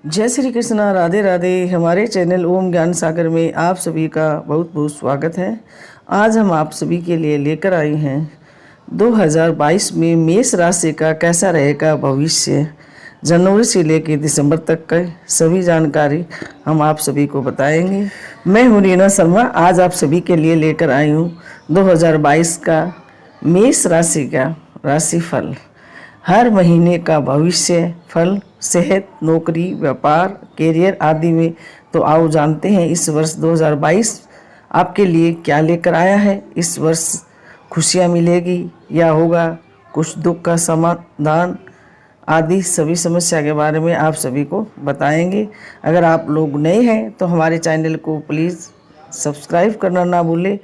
जय श्री कृष्णा, राधे राधे। हमारे चैनल ओम ज्ञान सागर में आप सभी का बहुत बहुत स्वागत है। आज हम आप सभी के लिए लेकर आए हैं 2022 में मेष राशि का कैसा रहेगा भविष्य। जनवरी से लेकर दिसंबर तक का सभी जानकारी हम आप सभी को बताएंगे। मैं हूँ रीना शर्मा। आज आप सभी के लिए लेकर आई हूँ 2022 का मेष राशि का राशिफल, हर महीने का भविष्य फल, सेहत, नौकरी, व्यापार, कैरियर आदि में। तो आओ जानते हैं इस वर्ष 2022 आपके लिए क्या लेकर आया है। इस वर्ष खुशियां मिलेगी या होगा कुछ दुख का समाधान आदि सभी समस्या के बारे में आप सभी को बताएंगे। अगर आप लोग नए हैं तो हमारे चैनल को प्लीज़ सब्सक्राइब करना ना भूलें,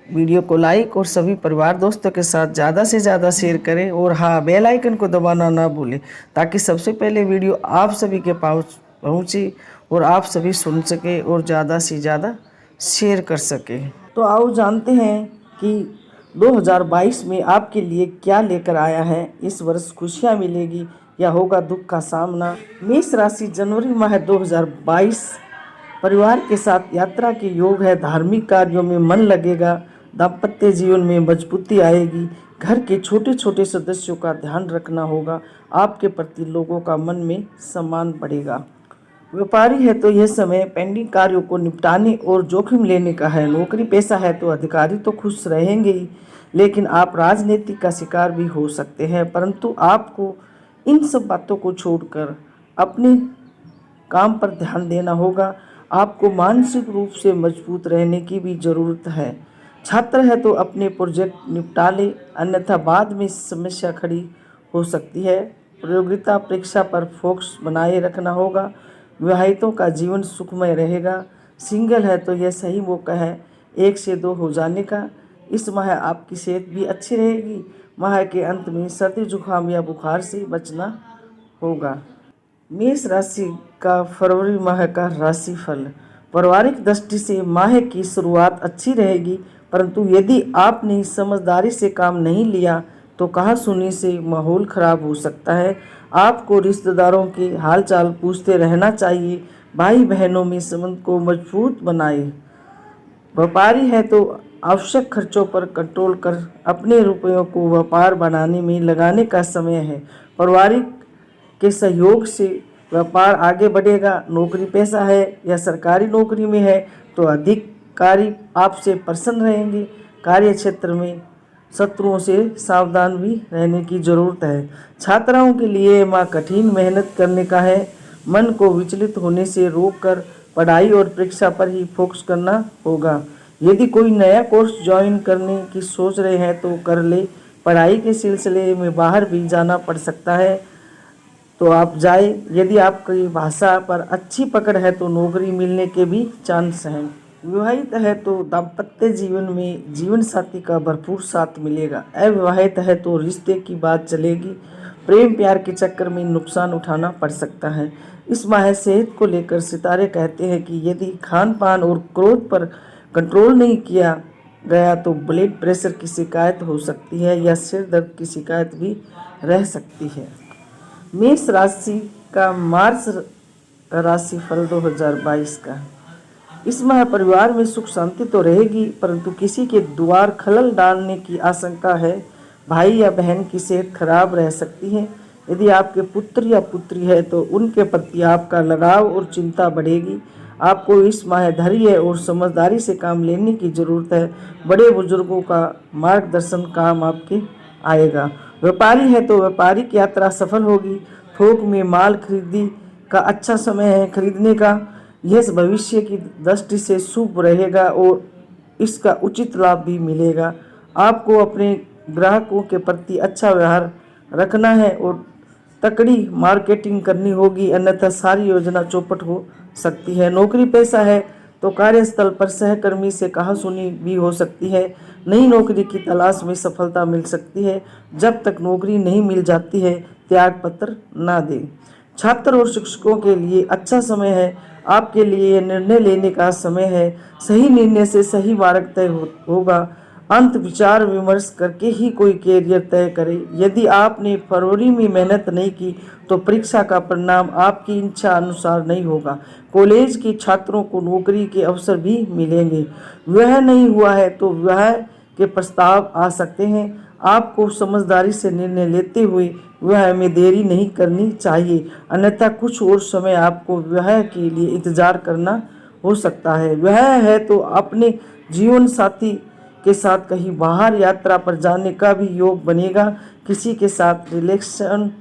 वीडियो को लाइक और सभी परिवार दोस्तों के साथ ज़्यादा से ज़्यादा शेयर करें और हाँ, बेल आइकन को दबाना ना भूलें ताकि सबसे पहले वीडियो आप सभी के पास पहुँचे और आप सभी सुन सके और ज़्यादा से ज़्यादा शेयर कर सके। तो आओ जानते हैं कि 2022 में आपके लिए क्या लेकर आया है। इस वर्ष खुशियाँ मिलेगी या होगा दुख का सामना। मेष राशि, जनवरी माह 2022 परिवार के साथ यात्रा के योग है। धार्मिक कार्यों में मन लगेगा। दाम्पत्य जीवन में मजबूती आएगी। घर के छोटे छोटे सदस्यों का ध्यान रखना होगा। आपके प्रति लोगों का मन में सम्मान बढ़ेगा। व्यापारी है तो यह समय पेंडिंग कार्यों को निपटाने और जोखिम लेने का है। नौकरी पेशा है तो अधिकारी तो खुश रहेंगे ही, लेकिन आप राजनीति का शिकार भी हो सकते हैं। परंतु आपको इन सब बातों को छोड़कर अपने काम पर ध्यान देना होगा। आपको मानसिक रूप से मजबूत रहने की भी ज़रूरत है। छात्र है तो अपने प्रोजेक्ट निपटा ले, अन्यथा बाद में समस्या खड़ी हो सकती है। प्रतियोगिता परीक्षा पर फोकस बनाए रखना होगा। विवाहितों का जीवन सुखमय रहेगा। सिंगल है तो यह सही मौका है 1 से 2 हो जाने का। इस माह आपकी सेहत भी अच्छी रहेगी। माह के अंत में सर्दी जुकाम या बुखार से बचना होगा। मेष राशि का फरवरी माह का राशिफल, पारिवारिक दृष्टि से माह की शुरुआत अच्छी रहेगी, परंतु यदि आपने समझदारी से काम नहीं लिया तो कहासुनी से माहौल खराब हो सकता है। आपको रिश्तेदारों के हालचाल पूछते रहना चाहिए। भाई बहनों में संबंध को मजबूत बनाए। व्यापारी है तो आवश्यक खर्चों पर कंट्रोल कर अपने रुपयों को व्यापार बनाने में लगाने का समय है। पारिवारिक के सहयोग से व्यापार आगे बढ़ेगा। नौकरी पेशा है या सरकारी नौकरी में है तो अधिकारी आपसे प्रसन्न रहेंगे। कार्य क्षेत्र में शत्रुओं से सावधान भी रहने की जरूरत है। छात्राओं के लिए माह कठिन मेहनत करने का है। मन को विचलित होने से रोककर पढ़ाई और परीक्षा पर ही फोकस करना होगा। यदि कोई नया कोर्स ज्वाइन करने की सोच रहे हैं तो कर ले। पढ़ाई के सिलसिले में बाहर भी जाना पड़ सकता है तो आप जाए। यदि आपकी भाषा पर अच्छी पकड़ है तो नौकरी मिलने के भी चांस हैं। विवाहित है तो दाम्पत्य जीवन में जीवन साथी का भरपूर साथ मिलेगा। अविवाहित है तो रिश्ते की बात चलेगी। प्रेम प्यार के चक्कर में नुकसान उठाना पड़ सकता है। इस माह सेहत को लेकर सितारे कहते हैं कि यदि खान पान और क्रोध पर कंट्रोल नहीं किया गया तो ब्लड प्रेशर की शिकायत हो सकती है या सिर दर्द की शिकायत भी रह सकती है। मेष राशि का मार्च राशिफल 2022 का, इस माह परिवार में सुख शांति तो रहेगी, परंतु किसी के द्वार खलल डालने की आशंका है। भाई या बहन की सेहत खराब रह सकती है। यदि आपके पुत्र या पुत्री है तो उनके प्रति आपका लगाव और चिंता बढ़ेगी। आपको इस माह धैर्य और समझदारी से काम लेने की जरूरत है। बड़े बुजुर्गों का मार्गदर्शन काम आपके आएगा। व्यापारी है तो व्यापारिक यात्रा सफल होगी। थोक में माल खरीदी का अच्छा समय है खरीदने का। यह भविष्य की दृष्टि से शुभ रहेगा और इसका उचित लाभ भी मिलेगा। आपको अपने ग्राहकों के प्रति अच्छा व्यवहार रखना है और तकड़ी मार्केटिंग करनी होगी, अन्यथा सारी योजना चौपट हो सकती है। नौकरी पेशा है तो कार्यस्थल पर सहकर्मी से कहासुनी भी हो सकती है। नई नौकरी की तलाश में सफलता मिल सकती है। जब तक नौकरी नहीं मिल जाती है त्याग पत्र ना दें। छात्र और शिक्षकों के लिए अच्छा समय है। आपके लिए निर्णय लेने का समय है। सही निर्णय से सही मार्ग तय होगा। अंत विचार विमर्श करके ही कोई कैरियर तय करें। यदि आपने फरवरी में मेहनत नहीं की तो परीक्षा का परिणाम आपकी इच्छा अनुसार नहीं होगा। कॉलेज के छात्रों को नौकरी के अवसर भी मिलेंगे। विवाह नहीं हुआ है तो विवाह के प्रस्ताव आ सकते हैं। आपको समझदारी से निर्णय लेते हुए विवाह में देरी नहीं करनी चाहिए, अन्यथा कुछ और समय आपको विवाह के लिए इंतजार करना हो सकता है। विवाह है तो अपने जीवन साथी के साथ कहीं बाहर यात्रा पर जाने का भी योग बनेगा। किसी के साथ रिलेशन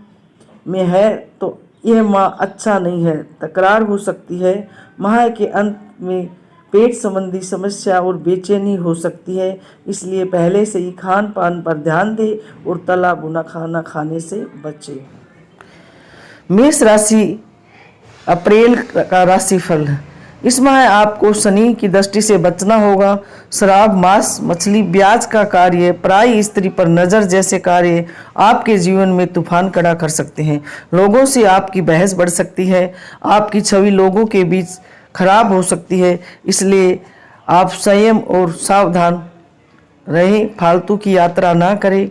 में है तो यह माह अच्छा नहीं है, तकरार हो सकती है। माह के अंत में पेट संबंधी समस्या और बेचैनी हो सकती है, इसलिए पहले से ही खान पान पर ध्यान दें और तला भुना खाना खाने से बचें। मेष राशि अप्रैल का राशिफल। इस माह आपको शनि की दृष्टि से बचना होगा। शराब, मांस, मछली, ब्याज का कार्य, पराई स्त्री पर नजर जैसे कार्य आपके जीवन में तूफान खड़ा कर सकते हैं। लोगों से आपकी बहस बढ़ सकती है। आपकी छवि लोगों के बीच खराब हो सकती है, इसलिए आप संयम और सावधान रहें। फालतू की यात्रा ना करें।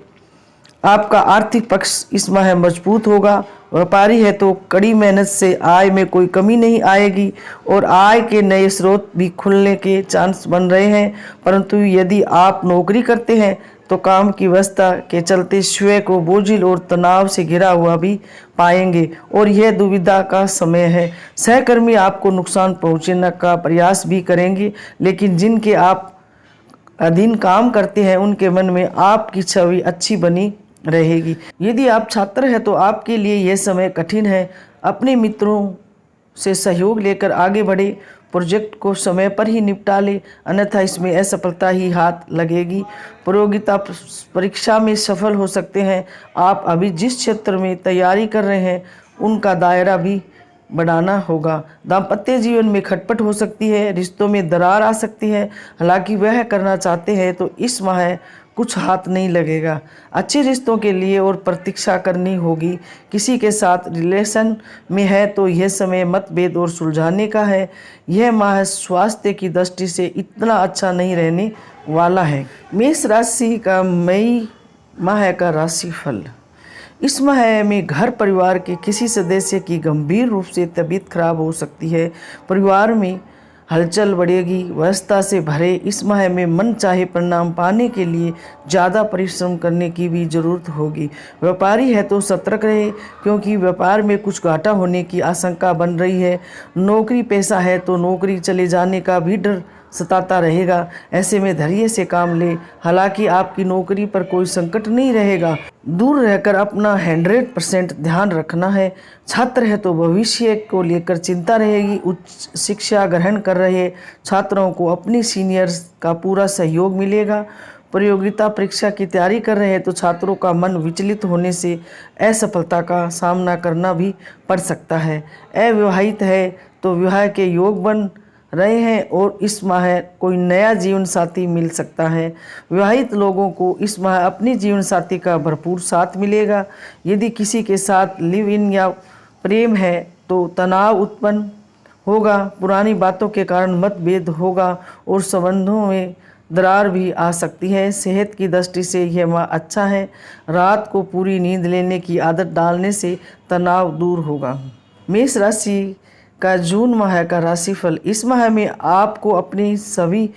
आपका आर्थिक पक्ष इस माह मजबूत होगा। व्यापारी है तो कड़ी मेहनत से आय में कोई कमी नहीं आएगी और आय के नए स्रोत भी खुलने के चांस बन रहे हैं। परंतु यदि आप नौकरी करते हैं तो काम की व्यवस्था के चलते स्वयं को बोझिल और तनाव से घिरा हुआ भी पाएंगे और यह दुविधा का समय है। सहकर्मी आपको नुकसान पहुंचाने का प्रयास भी करेंगे, लेकिन जिनके आप अधीन काम करते हैं उनके मन में आपकी छवि अच्छी बनी रहेगी। यदि आप छात्र हैं तो आपके लिए यह समय कठिन है। अपने मित्रों से सहयोग लेकर आगे बढ़े। प्रोजेक्ट को समय पर ही निपटा ले, अन्यथा इसमें असफलता ही हाथ लगेगी। प्रतियोगिता परीक्षा में सफल हो सकते हैं। आप अभी जिस क्षेत्र में तैयारी कर रहे हैं उनका दायरा भी बढ़ाना होगा। दाम्पत्य जीवन में खटपट हो सकती है, रिश्तों में दरार आ सकती है। हालांकि वह करना चाहते हैं तो इस माह कुछ हाथ नहीं लगेगा। अच्छे रिश्तों के लिए और प्रतीक्षा करनी होगी। किसी के साथ रिलेशन में है तो यह समय मतभेद और सुलझाने का है। यह माह स्वास्थ्य की दृष्टि से इतना अच्छा नहीं रहने वाला है। मेष राशि का मई माह का राशिफल। इस माह में घर परिवार के किसी सदस्य की गंभीर रूप से तबीयत खराब हो सकती है। परिवार में हलचल बढ़ेगी। व्यस्तता से भरे इस माह में मन चाहे परिणाम पाने के लिए ज़्यादा परिश्रम करने की भी जरूरत होगी। व्यापारी है तो सतर्क रहे, क्योंकि व्यापार में कुछ घाटा होने की आशंका बन रही है। नौकरी पेशा है तो नौकरी चले जाने का भी डर सताता रहेगा। ऐसे में धैर्य से काम ले। हालांकि आपकी नौकरी पर कोई संकट नहीं रहेगा। दूर रहकर अपना 100% ध्यान रखना है। छात्र है तो भविष्य को लेकर चिंता रहेगी। उच्च शिक्षा ग्रहण कर रहे छात्रों को अपनी सीनियर्स का पूरा सहयोग मिलेगा। प्रतियोगिता परीक्षा की तैयारी कर रहे हैं तो छात्रों का मन विचलित होने से असफलता का सामना करना भी पड़ सकता है। अविवाहित है तो विवाह के योग बन रहे हैं और इस माह कोई नया जीवन साथी मिल सकता है। विवाहित लोगों को इस माह अपनी जीवन साथी का भरपूर साथ मिलेगा। यदि किसी के साथ लिव इन या प्रेम है तो तनाव उत्पन्न होगा। पुरानी बातों के कारण मतभेद होगा और संबंधों में दरार भी आ सकती है। सेहत की दृष्टि से यह माह अच्छा है। रात को पूरी नींद लेने की आदत डालने से तनाव दूर होगा। मेष राशि का जून माह का राशिफल। इस माह में आपको अपनी सभी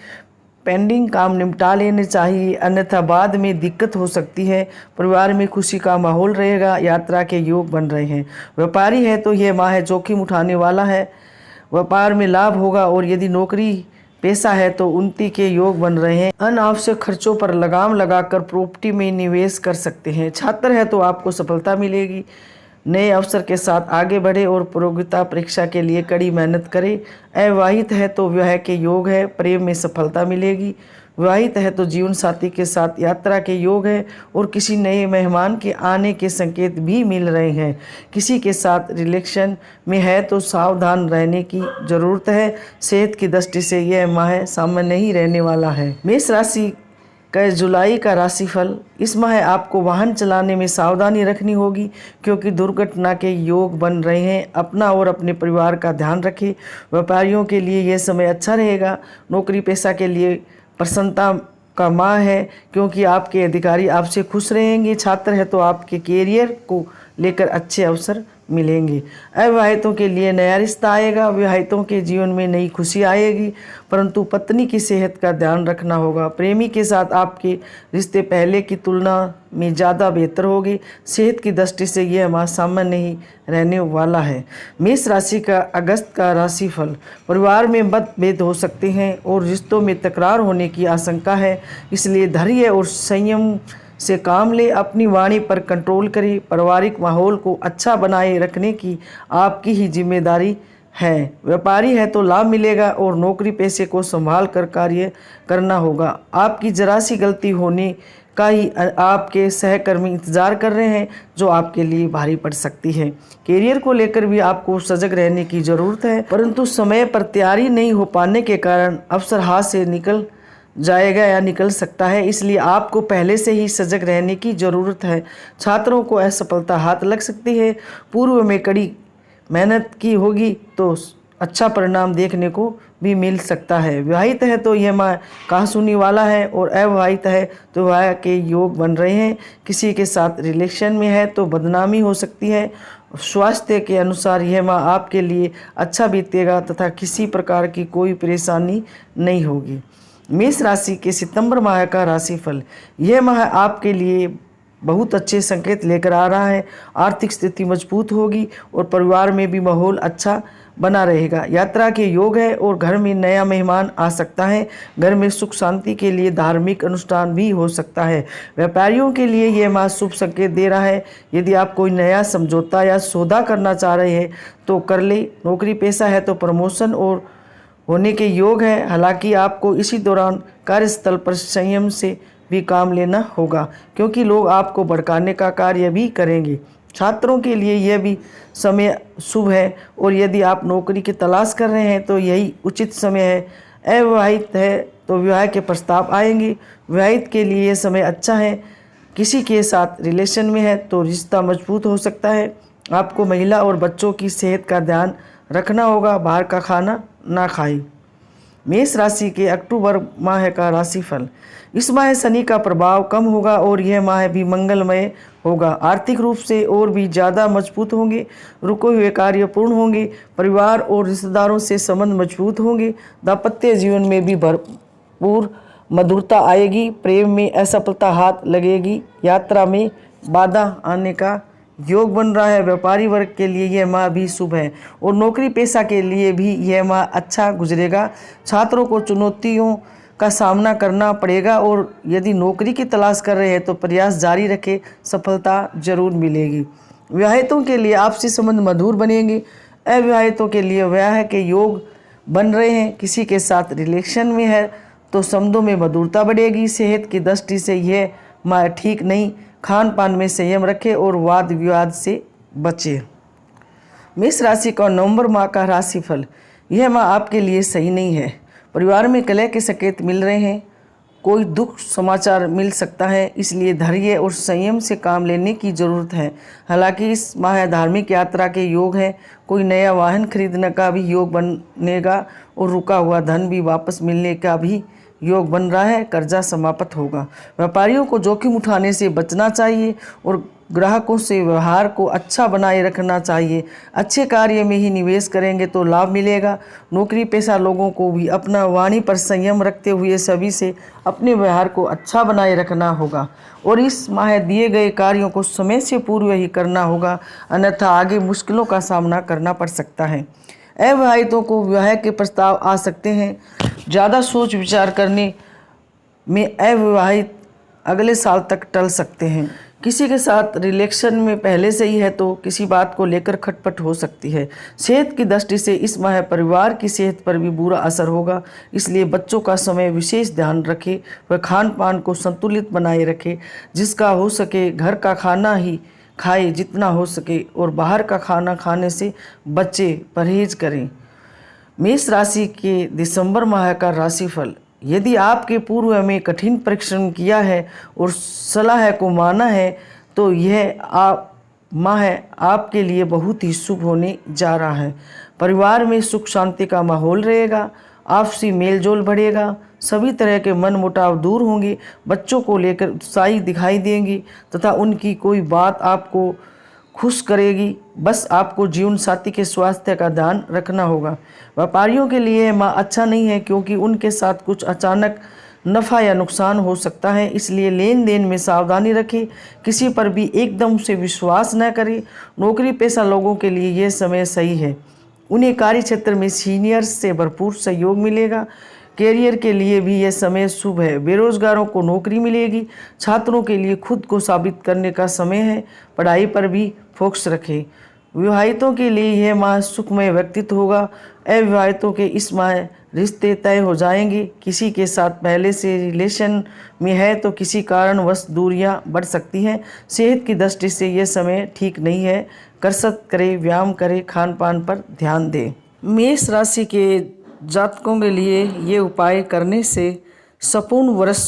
पेंडिंग काम निपटा लेने चाहिए, अन्यथा बाद में दिक्कत हो सकती है। परिवार में खुशी का माहौल रहेगा। यात्रा के योग बन रहे हैं। व्यापारी है तो यह माह जोखिम उठाने वाला है। व्यापार में लाभ होगा और यदि नौकरी पेशा है तो उन्नति के योग बन रहे हैं। अनावश्यक खर्चों पर लगाम लगाकर प्रॉपर्टी में निवेश कर सकते हैं। छात्र है तो आपको सफलता मिलेगी। नए अवसर के साथ आगे बढ़े और प्रतियोगिता परीक्षा के लिए कड़ी मेहनत करें। अविवाहित है तो विवाह के योग है। प्रेम में सफलता मिलेगी। विवाहित है तो जीवन साथी के साथ यात्रा के योग है और किसी नए मेहमान के आने के संकेत भी मिल रहे हैं। किसी के साथ रिलेशन में है तो सावधान रहने की जरूरत है। सेहत की दृष्टि से यह माह सामान्य नहीं रहने वाला है। मेष राशि का जुलाई का राशिफल। इस माह आपको वाहन चलाने में सावधानी रखनी होगी, क्योंकि दुर्घटना के योग बन रहे हैं। अपना और अपने परिवार का ध्यान रखें। व्यापारियों के लिए यह समय अच्छा रहेगा। नौकरी पेशा के लिए प्रसन्नता का माह है, क्योंकि आपके अधिकारी आपसे खुश रहेंगे। छात्र है तो आपके कैरियर को लेकर अच्छे अवसर मिलेंगे। अविवाहितों के लिए नया रिश्ता आएगा। विवाहितों के जीवन में नई खुशी आएगी, परंतु पत्नी की सेहत का ध्यान रखना होगा। प्रेमी के साथ आपके रिश्ते पहले की तुलना में ज़्यादा बेहतर होगी। सेहत की दृष्टि से यह माह सामान्य ही रहने वाला है। मेष राशि का अगस्त का राशिफल। परिवार में मतभेद हो सकते हैं और रिश्तों में तकरार होने की आशंका है, इसलिए धैर्य और संयम से काम ले। अपनी वाणी पर कंट्रोल करें। पारिवारिक माहौल को अच्छा बनाए रखने की आपकी ही जिम्मेदारी है। व्यापारी है तो लाभ मिलेगा और नौकरी पेशे को संभाल कर कार्य करना होगा। आपकी जरा सी गलती होने का ही आपके सहकर्मी इंतजार कर रहे हैं, जो आपके लिए भारी पड़ सकती है। कैरियर को लेकर भी आपको सजग रहने की ज़रूरत है, परंतु समय पर तैयारी नहीं हो पाने के कारण अवसर हाथ से निकल जाएगा या निकल सकता है, इसलिए आपको पहले से ही सजग रहने की ज़रूरत है। छात्रों को असफलता हाथ लग सकती है। पूर्व में कड़ी मेहनत की होगी तो अच्छा परिणाम देखने को भी मिल सकता है। विवाहित है तो यह माह कहासुनी वाला है और अविवाहित है तो विवाह के योग बन रहे हैं। किसी के साथ रिलेशन में है तो बदनामी हो सकती है। स्वास्थ्य के अनुसार यह माह आपके लिए अच्छा बीतेगा तथा किसी प्रकार की कोई परेशानी नहीं होगी। मेष राशि के सितंबर माह का राशिफल। यह माह आपके लिए बहुत अच्छे संकेत लेकर आ रहा है। आर्थिक स्थिति मजबूत होगी और परिवार में भी माहौल अच्छा बना रहेगा। यात्रा के योग है और घर में नया मेहमान आ सकता है। घर में सुख शांति के लिए धार्मिक अनुष्ठान भी हो सकता है। व्यापारियों के लिए यह माह शुभ संकेत दे रहा है। यदि आप कोई नया समझौता या सौदा करना चाह रहे हैं तो कर ले। नौकरी पेशा है तो प्रमोशन और होने के योग है। हालांकि आपको इसी दौरान कार्यस्थल पर संयम से भी काम लेना होगा, क्योंकि लोग आपको भड़काने का कार्य भी करेंगे। छात्रों के लिए यह भी समय शुभ है और यदि आप नौकरी की तलाश कर रहे हैं तो यही उचित समय है। अविवाहित है तो विवाह के प्रस्ताव आएंगे। विवाहित के लिए यह समय अच्छा है। किसी के साथ रिलेशन में है तो रिश्ता मजबूत हो सकता है। आपको महिला और बच्चों की सेहत का ध्यान रखना होगा। बाहर का खाना ना खाएं। मेष राशि के अक्टूबर माह का राशिफल। इस माह शनि का प्रभाव कम होगा और यह माह भी मंगलमय होगा। आर्थिक रूप से और भी ज़्यादा मजबूत होंगे। रुके हुए कार्य पूर्ण होंगे। परिवार और रिश्तेदारों से संबंध मजबूत होंगे। दाम्पत्य जीवन में भी भरपूर मधुरता आएगी। प्रेम में असफलता हाथ लगेगी। यात्रा में बाधा आने का योग बन रहा है। व्यापारी वर्ग के लिए यह माह भी शुभ है और नौकरी पेशा के लिए भी यह माह अच्छा गुजरेगा। छात्रों को चुनौतियों का सामना करना पड़ेगा और यदि नौकरी की तलाश कर रहे हैं तो प्रयास जारी रखें, सफलता जरूर मिलेगी। विवाहितों के लिए आपसी संबंध मधुर बनेंगे। अविवाहितों के लिए विवाह के योग बन रहे हैं। किसी के साथ रिलेशन में है तो संबंधों में मधुरता बढ़ेगी। सेहत की दृष्टि से यह माह ठीक नहीं। खान पान में संयम रखें और वाद विवाद से बचें। मेष राशि का नवंबर माह का राशिफल। यह माह आपके लिए सही नहीं है। परिवार में कलह के संकेत मिल रहे हैं। कोई दुख समाचार मिल सकता है, इसलिए धैर्य और संयम से काम लेने की जरूरत है। हालांकि इस माह धार्मिक यात्रा के योग है। कोई नया वाहन खरीदने का भी योग बनेगा और रुका हुआ धन भी वापस मिलने का भी योग बन रहा है। कर्जा समाप्त होगा। व्यापारियों को जोखिम उठाने से बचना चाहिए और ग्राहकों से व्यवहार को अच्छा बनाए रखना चाहिए। अच्छे कार्य में ही निवेश करेंगे तो लाभ मिलेगा। नौकरी पेशा लोगों को भी अपना वाणी पर संयम रखते हुए सभी से अपने व्यवहार को अच्छा बनाए रखना होगा और इस माह दिए गए कार्यों को समय से पूर्व ही करना होगा, अन्यथा आगे मुश्किलों का सामना करना पड़ सकता है। अविवाहितों को विवाह के प्रस्ताव आ सकते हैं। ज़्यादा सोच विचार करने में अविवाहित अगले साल तक टल सकते हैं। किसी के साथ रिलेशन में पहले से ही है तो किसी बात को लेकर खटपट हो सकती है। सेहत की दृष्टि से इस माह परिवार की सेहत पर भी बुरा असर होगा, इसलिए बच्चों का समय विशेष ध्यान रखें। वह खान पान को संतुलित बनाए रखें। जिसका हो सके घर का खाना ही खाए जितना हो सके और बाहर का खाना खाने से बच्चे परहेज करें। मेष राशि के दिसंबर माह का राशिफल। यदि आपके पूर्व में कठिन परिश्रम किया है और सलाह को माना है तो यह माह आपके लिए बहुत ही शुभ होने जा रहा है। परिवार में सुख शांति का माहौल रहेगा। आपसी मेलजोल बढ़ेगा, सभी तरह के मन मुटाव दूर होंगे, बच्चों को लेकर उत्साही दिखाई देंगी तथा उनकी कोई बात आपको खुश करेगी। बस आपको जीवन साथी के स्वास्थ्य का ध्यान रखना होगा। व्यापारियों के लिए माह अच्छा नहीं है क्योंकि उनके साथ कुछ अचानक नफ़ा या नुकसान हो सकता है, इसलिए लेन देन में सावधानी रखें। किसी पर भी एकदम से विश्वास न करें। नौकरी पेशा लोगों के लिए यह समय सही है, उन्हें कार्य क्षेत्र में सीनियर्स से भरपूर सहयोग मिलेगा। कैरियर के लिए भी यह समय शुभ है, बेरोजगारों को नौकरी मिलेगी। छात्रों के लिए खुद को साबित करने का समय है, पढ़ाई पर भी फोकस रखें। विवाहितों के लिए यह माह सुखमय व्यतीत होगा। अविवाहितों के इस माह रिश्ते तय हो जाएंगे। किसी के साथ पहले से रिलेशन में है तो किसी कारणवश दूरियां बढ़ सकती हैं। सेहत की दृष्टि से यह समय ठीक नहीं है, कसरत करें, व्यायाम करें, खान पान पर ध्यान दें। मेष राशि के जातकों के लिए ये उपाय करने से संपूर्ण वर्ष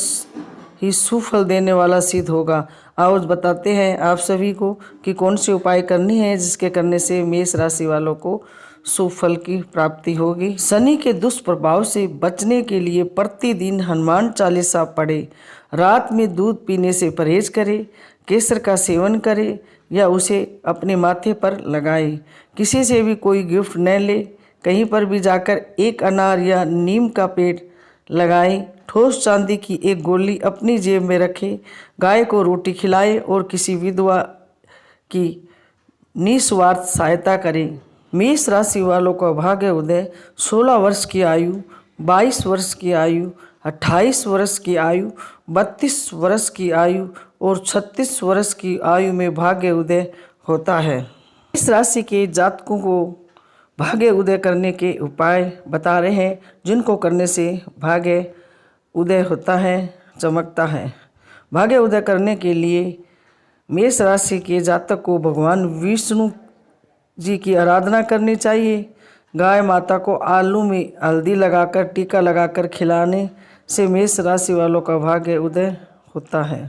ही सुफल देने वाला सिद्ध होगा। आओ बताते हैं आप सभी को कि कौन से उपाय करने हैं जिसके करने से मेष राशि वालों को सुफल की प्राप्ति होगी। शनि के दुष्प्रभाव से बचने के लिए प्रतिदिन हनुमान चालीसा पढ़े, रात में दूध पीने से परहेज करें, केसर का सेवन करें या उसे अपने माथे पर लगाएं। किसी से भी कोई गिफ्ट न ले, कहीं पर भी जाकर एक अनार या नीम का पेड़ लगाएं। ठोस चांदी की एक गोली अपनी जेब में रखें, गाय को रोटी खिलाएं और किसी विधवा की निस्वार्थ सहायता करें। मेष राशि वालों का भाग्य उदय 16 वर्ष की आयु, 22 वर्ष की आयु, 28 वर्ष की आयु, 32 वर्ष की आयु और 36 वर्ष की आयु में भाग्य उदय होता है। इस राशि के जातकों को भाग्य उदय करने के उपाय बता रहे हैं जिनको करने से भाग्य उदय होता है, चमकता है। भाग्य उदय करने के लिए मेष राशि के जातक को भगवान विष्णु जी की आराधना करनी चाहिए। गाय माता को आलू में हल्दी लगाकर टीका लगाकर खिलाने से मेष राशि वालों का भाग्य उदय होता है।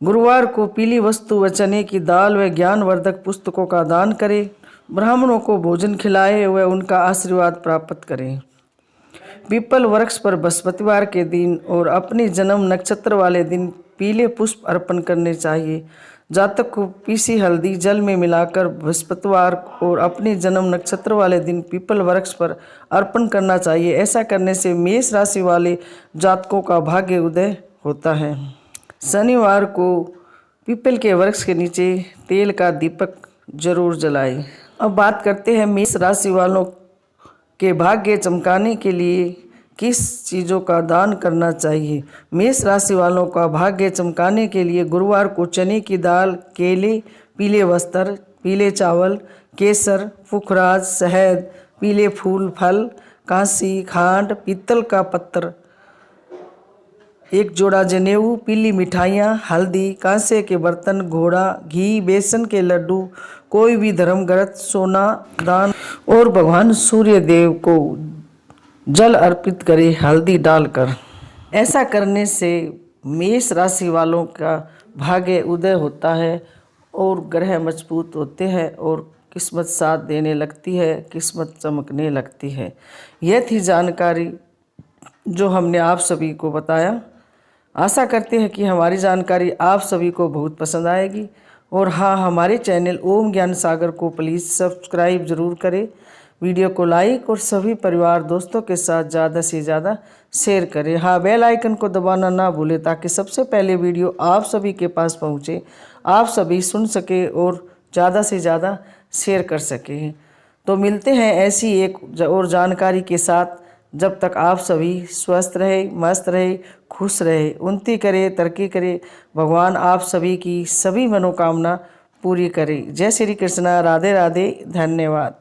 गुरुवार को पीली वस्तु व चने की दाल व ज्ञानवर्धक पुस्तकों का दान करें। ब्राह्मणों को भोजन खिलाएं व उनका आशीर्वाद प्राप्त करें। पीपल वृक्ष पर बृहस्पतिवार के दिन और अपने जन्म नक्षत्र वाले दिन पीले पुष्प अर्पण करने चाहिए। जातक को पीसी हल्दी जल में मिलाकर बृहस्पतिवार और अपने जन्म नक्षत्र वाले दिन पीपल वृक्ष पर अर्पण करना चाहिए। ऐसा करने से मेष राशि वाले जातकों का भाग्य उदय होता है। शनिवार को पीपल के वृक्ष के नीचे तेल का दीपक जरूर जलाएं। अब बात करते हैं मेष राशि वालों के भाग्य चमकाने के लिए किस चीज़ों का दान करना चाहिए। मेष राशि वालों का भाग्य चमकाने के लिए गुरुवार को चने की दाल, केले, पीले वस्त्र, पीले चावल, केसर, पुखराज, शहद, पीले फूल फल, कांसी, खांड, पीतल का पत्थर, एक जोड़ा जनेऊ, पीली मिठाइयाँ, हल्दी, कांसे के बर्तन, घोड़ा, घी, बेसन के लड्डू, कोई भी धर्म ग्रंथ, सोना दान और भगवान सूर्य देव को जल अर्पित करें हल्दी डालकर। ऐसा करने से मेष राशि वालों का भाग्य उदय होता है और ग्रह मजबूत होते हैं और किस्मत साथ देने लगती है, किस्मत चमकने लगती है। यह थी जानकारी जो हमने आप सभी को बताया। आशा करते हैं कि हमारी जानकारी आप सभी को बहुत पसंद आएगी और हाँ, हमारे चैनल ओम ज्ञान सागर को प्लीज़ सब्सक्राइब ज़रूर करें, वीडियो को लाइक और सभी परिवार दोस्तों के साथ ज़्यादा से ज़्यादा शेयर करें। हाँ, बेल आइकन को दबाना ना भूलें ताकि सबसे पहले वीडियो आप सभी के पास पहुँचे, आप सभी सुन सके और ज़्यादा से ज़्यादा शेयर कर सकें। तो मिलते हैं ऐसी एक और जानकारी के साथ। जब तक आप सभी स्वस्थ रहे, मस्त रहे, खुश रहे, उन्नति करे, तरक्की करे। भगवान आप सभी की सभी मनोकामना पूरी करे। जय श्री कृष्णा, राधे राधे, धन्यवाद।